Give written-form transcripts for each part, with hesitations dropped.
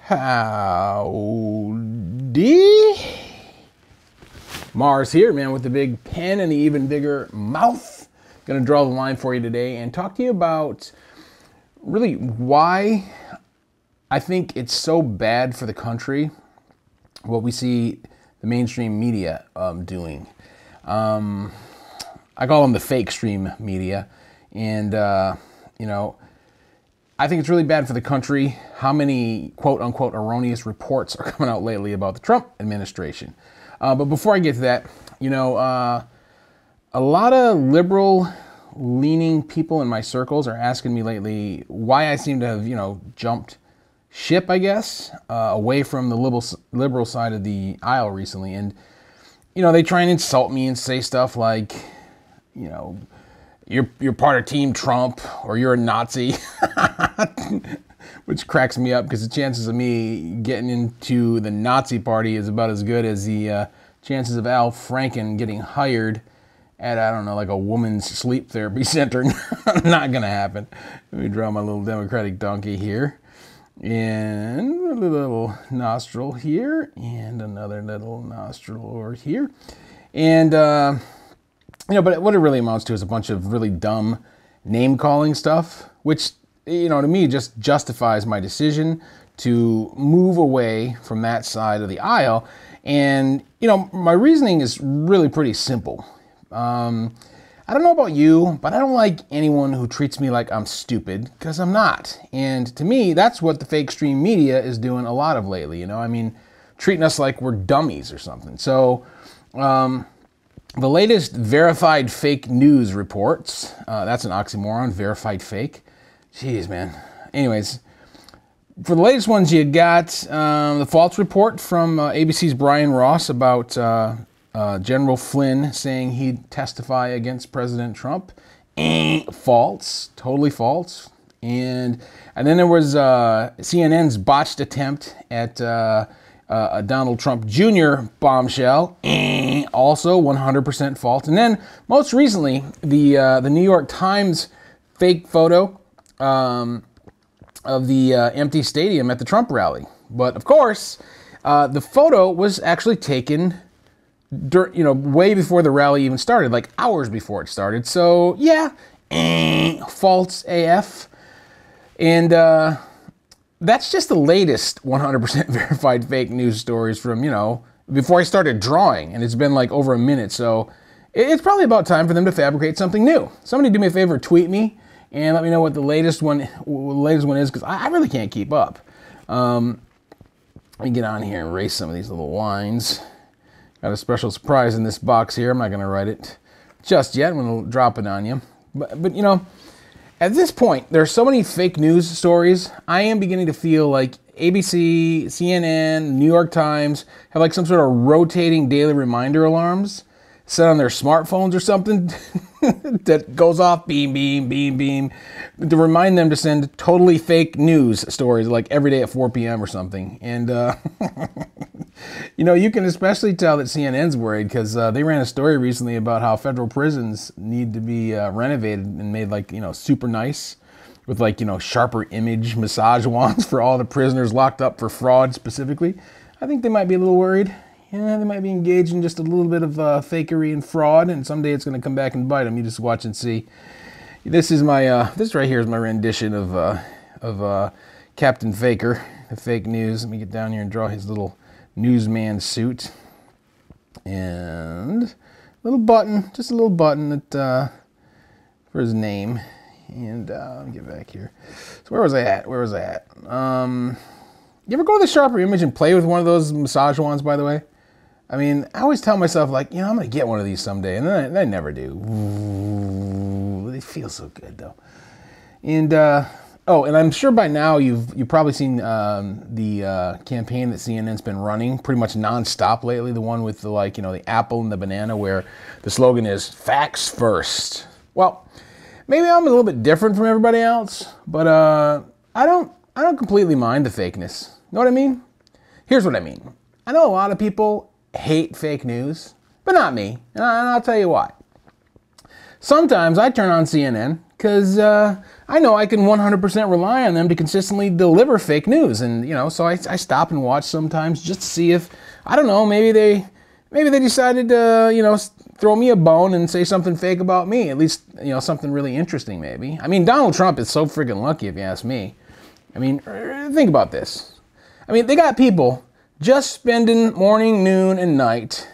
Howdy. Mars here, man, with the big pen and the even bigger mouth. Gonna draw the line for you today and talk to you about really why I think it's so bad for the country, what we see the mainstream media doing. I call them the fake stream media. And, I think it's really bad for the country how many quote-unquote erroneous reports are coming out lately about the Trump administration. But before I get to that, a lot of liberal-leaning people in my circles are asking me lately why I seem to have, jumped ship, I guess, away from the liberal side of the aisle recently. And, they try and insult me and say stuff like, you're part of Team Trump or you're a Nazi, which cracks me up because the chances of me getting into the Nazi party is about as good as the chances of Al Franken getting hired at, I don't know, like a woman's sleep therapy center. Not going to happen. Let me draw my little Democratic donkey here. And a little nostril here and another little nostril over here. And, but what it really amounts to is a bunch of really dumb name-calling stuff, which, to me just justifies my decision to move away from that side of the aisle. And, my reasoning is really pretty simple. I don't know about you, but I don't like anyone who treats me like I'm stupid, because I'm not. And to me, that's what the fake stream media is doing a lot of lately, treating us like we're dummies or something. So, the latest verified fake news reports, that's an oxymoron, verified fake. Jeez, man. Anyways, for the latest ones, you got the false report from ABC's Brian Ross about General Flynn saying he'd testify against President Trump. False, totally false. And then there was CNN's botched attempt at a Donald Trump Jr. bombshell, also 100% false. And then, most recently, the New York Times fake photo of the empty stadium at the Trump rally. But, of course, the photo was actually taken, way before the rally even started, like hours before it started. So, yeah, false AF. And, that's just the latest 100% verified fake news stories from, before I started drawing, and it's been like over a minute, so it's probably about time for them to fabricate something new. Somebody do me a favor, tweet me, and let me know what the latest one is, because I really can't keep up. Let me get on here and erase some of these little lines. Got a special surprise in this box here. I'm not going to write it just yet. I'm going to drop it on you. But at this point, there are so many fake news stories, I am beginning to feel like ABC, CNN, New York Times have like some sort of rotating daily reminder alarms set on their smartphones or something that goes off beam, beam, beam, beam to remind them to send totally fake news stories like every day at 4 p.m. or something. And, you can especially tell that CNN's worried because they ran a story recently about how federal prisons need to be renovated and made like, super nice with like, sharper image massage wands for all the prisoners locked up for fraud specifically. I think they might be a little worried. Yeah, they might be engaged in just a little bit of fakery and fraud, and someday it's going to come back and bite them. You just watch and see. This is my this right here is my rendition of Captain Faker, the fake news. Let me get down here and draw his little newsman suit, and just a little button that for his name. And let me get back here. So where was I at? You ever go to the sharper image and play with one of those massage wands, by the way? I mean, I always tell myself, like, I'm going to get one of these someday, and then I never do. Ooh, they feel so good, though. And, and I'm sure by now you've probably seen the campaign that CNN's been running pretty much nonstop lately, the one with the apple and the banana, where the slogan is, facts first. Well, maybe I'm a little bit different from everybody else, but I don't completely mind the fakeness. Know what I mean? Here's what I mean. I know a lot of people hate fake news, but not me. And I'll tell you why. Sometimes I turn on CNN because I know I can 100% rely on them to consistently deliver fake news. And, so I stop and watch sometimes just to see if, I don't know, maybe they decided to, throw me a bone and say something fake about me. At least, something really interesting maybe. I mean, Donald Trump is so freaking lucky if you ask me. I mean, think about this. I mean, they got people just spending morning, noon, and night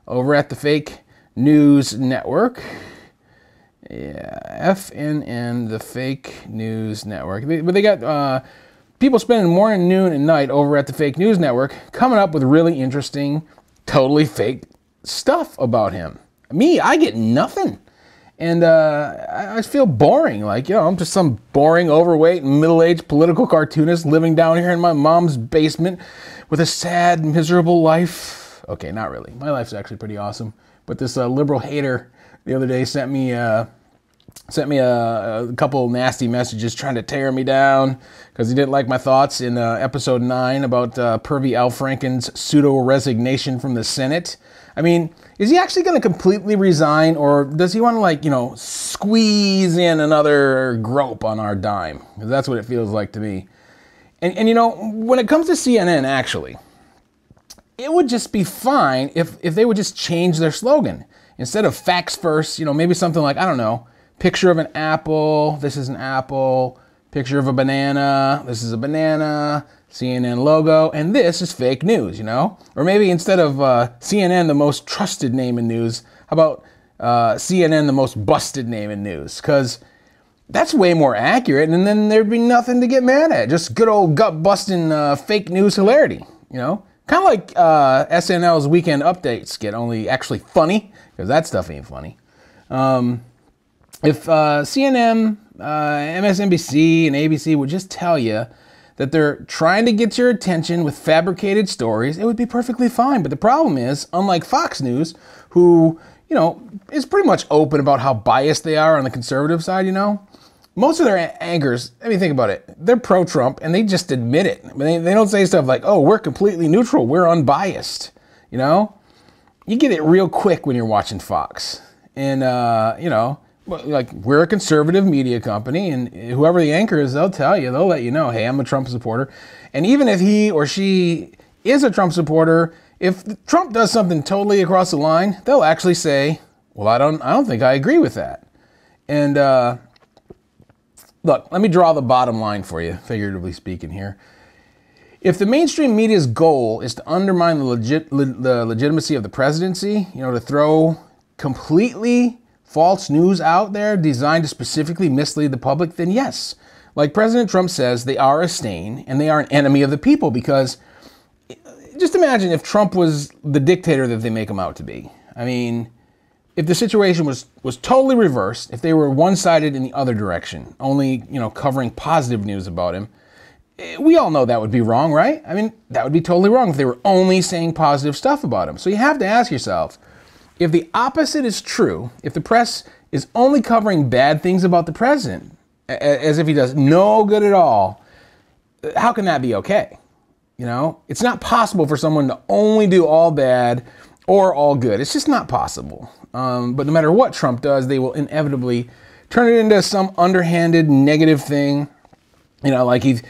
over at the fake news network. Yeah, FNN, the fake news network. But they got people spending morning, noon, and night over at the fake news network coming up with really interesting, totally fake stuff about him. Me, I get nothing. And I feel boring. Like, I'm just some boring, overweight, middle-aged political cartoonist living down here in my mom's basement with a sad, miserable life. Okay, not really. My life's actually pretty awesome. But this liberal hater the other day sent me a couple nasty messages trying to tear me down because he didn't like my thoughts in episode 9 about pervy Al Franken's pseudo-resignation from the Senate. I mean, is he actually going to completely resign, or does he want to, squeeze in another grope on our dime? Because that's what it feels like to me. And when it comes to CNN, actually, it would just be fine if they would just change their slogan. Instead of facts first, maybe something like, I don't know, picture of an apple, this is an apple, picture of a banana, this is a banana, CNN logo, and this is fake news, Or maybe instead of CNN, the most trusted name in news, how about CNN, the most busted name in news? Because that's way more accurate, and then there'd be nothing to get mad at. Just good old gut-busting fake news hilarity, Kind of like SNL's Weekend Update skit, only actually funny, because that stuff ain't funny. If CNN, MSNBC, and ABC would just tell you that they're trying to get your attention with fabricated stories, it would be perfectly fine. But the problem is, unlike Fox News, who, is pretty much open about how biased they are on the conservative side, most of their anchors, think about it, they're pro-Trump and they just admit it. They don't say stuff like, oh, we're completely neutral, we're unbiased, You get it real quick when you're watching Fox. And, like, we're a conservative media company, and whoever the anchor is, they'll let you know, hey, I'm a Trump supporter. And even if he or she is a Trump supporter, if Trump does something totally across the line, they'll actually say, well, I don't think I agree with that. And look, let me draw the bottom line for you, figuratively speaking here. If the mainstream media's goal is to undermine the legitimacy of the presidency, to throw completely false news out there designed to specifically mislead the public, then yes. Like President Trump says, they are a stain and they are an enemy of the people, because just imagine if Trump was the dictator that they make him out to be. I mean, if the situation was totally reversed, if they were one-sided in the other direction, only, covering positive news about him, we all know that would be wrong, right? I mean, that would be totally wrong if they were only saying positive stuff about him. So you have to ask yourself, if the opposite is true, if the press is only covering bad things about the president, as if he does no good at all, how can that be okay? It's not possible for someone to only do all bad or all good. It's just not possible. But no matter what Trump does, they will inevitably turn it into some underhanded negative thing. Like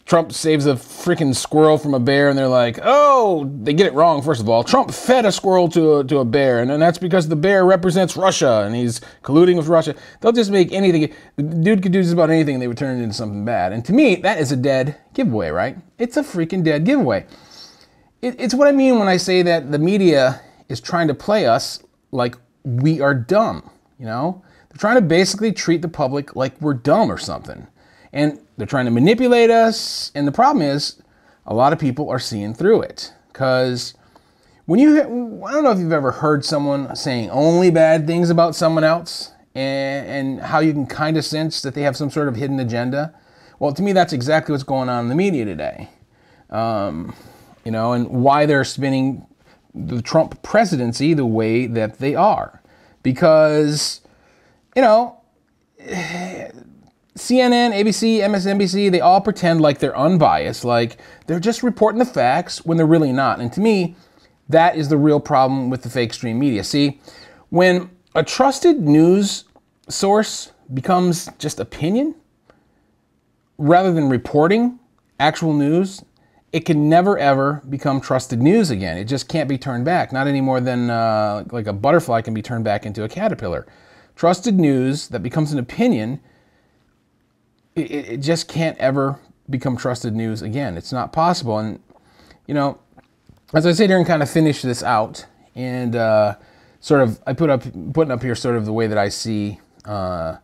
Trump saves a freaking squirrel from a bear, and they're like, oh, they get it wrong, first of all. Trump fed a squirrel to a bear, and that's because the bear represents Russia, and he's colluding with Russia. They'll just make anything. The dude could do just about anything, and they would turn it into something bad. And to me, that is a dead giveaway, right? It's a freaking dead giveaway. It's what I mean when I say that the media is trying to play us like we are dumb, They're trying to basically treat the public like we're dumb or something. And they're trying to manipulate us. And the problem is, a lot of people are seeing through it. Because I don't know if you've ever heard someone saying only bad things about someone else, and how you can kind of sense that they have some sort of hidden agenda. Well, to me, that's exactly what's going on in the media today. And why they're spinning the Trump presidency the way that they are. Because, CNN, ABC, MSNBC, they all pretend like they're unbiased, like they're just reporting the facts when they're really not. And to me, that is the real problem with the fake stream media. See, when a trusted news source becomes just opinion rather than reporting actual news, it can never ever become trusted news again. It just can't be turned back, not any more than like a butterfly can be turned back into a caterpillar. Trusted news that becomes an opinion, it just can't ever become trusted news again. It's not possible. And, you know, as I sit here and kind of finish this out, and sort of, I putting up here sort of the way that I see the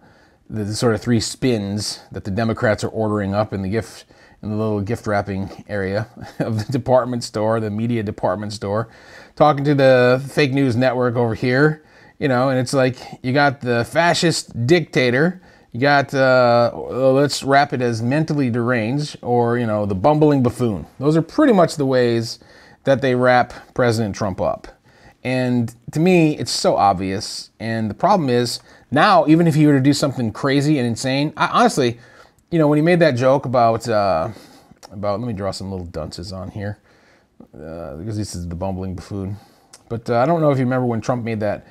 sort of 3 spins that the Democrats are ordering up in the little gift wrapping area of the department store, the media department store, talking to the fake news network over here, you know, and it's like you got the fascist dictator, you got, let's wrap it as mentally deranged, or, you know, the bumbling buffoon. Those are pretty much the ways that they wrap President Trump up. And to me, it's so obvious. And the problem is, now, even if he were to do something crazy and insane, honestly, you know, when he made that joke about, let me draw some little dunces on here, because this is the bumbling buffoon. But I don't know if you remember when Trump made that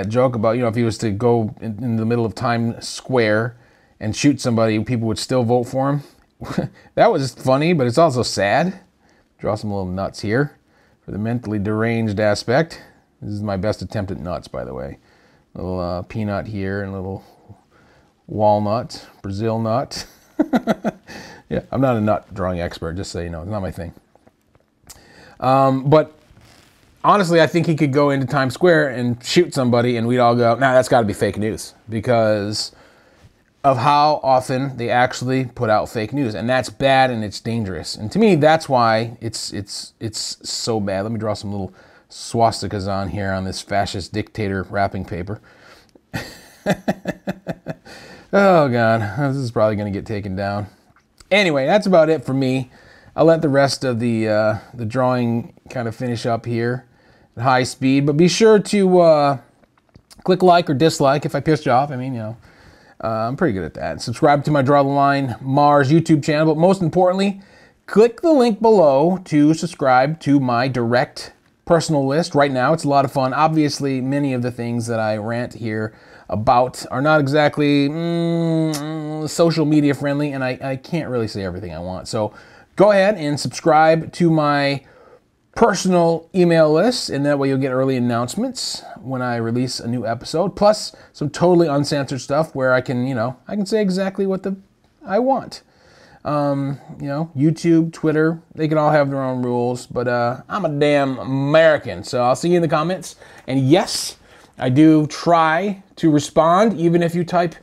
joke about, you know, if he was to go in the middle of Times Square and shoot somebody, people would still vote for him. That was funny, but it's also sad. Draw some little nuts here for the mentally deranged aspect. This is my best attempt at nuts, by the way. A little peanut here and a little walnut, Brazil nut. Yeah, I'm not a nut drawing expert, just so you know. It's not my thing. But honestly, I think he could go into Times Square and shoot somebody and we'd all go, nah, that's got to be fake news, because of how often they actually put out fake news. And that's bad and it's dangerous. And to me, that's why it's so bad. Let me draw some little swastikas on here on this fascist dictator wrapping paper. Oh, God. This is probably going to get taken down. Anyway, that's about it for me. I'll let the rest of the drawing kind of finish up here at high speed. But be sure to click like or dislike if I pissed you off. I mean, you know, I'm pretty good at that. Subscribe to my Draw the Line Mars YouTube channel. But most importantly, click the link below to subscribe to my direct personal list. Right now, it's a lot of fun. Obviously, many of the things that I rant here about are not exactly social media friendly, and I can't really say everything I want. So go ahead and subscribe to my personal email list, and that way you'll get early announcements when I release a new episode, plus some totally uncensored stuff where I can, you know, I can say exactly what I want. You know, YouTube, Twitter, they can all have their own rules, but I'm a damn American. So I'll see you in the comments. And yes, I do try to respond, even if you type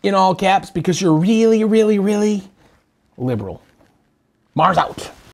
in all caps, because you're really, really, really liberal. Mars out.